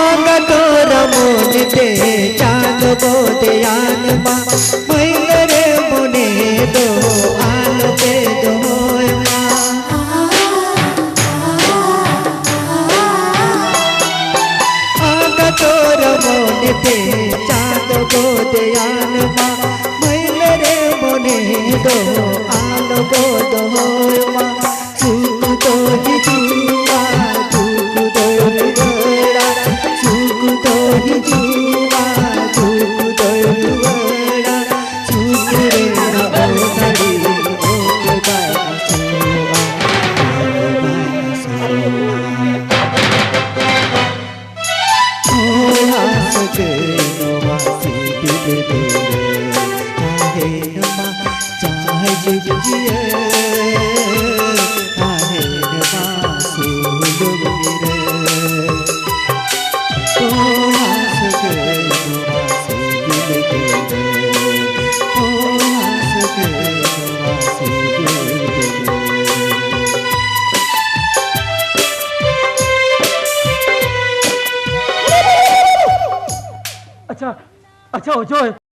তোর মনেতে চাঁদ বোধয়ান মা মইলরে মনে দো আলোকে দোয় মা তোর মনেতে চাঁদ বোধয়ান মা মইলরে মনে দো আলোকে দোয় মা সুখ তো হিজুয়া সুখ তো হিজুয়া সুখ তো হিজুয়া সুখ তো হিজুয়া সুখ রে না ওনারি ওকে বাসুয়া ওয়া সকে নবাসি দিলে কাহে নমা চাহে জিজিয়ে अच्छा अच्छा अजय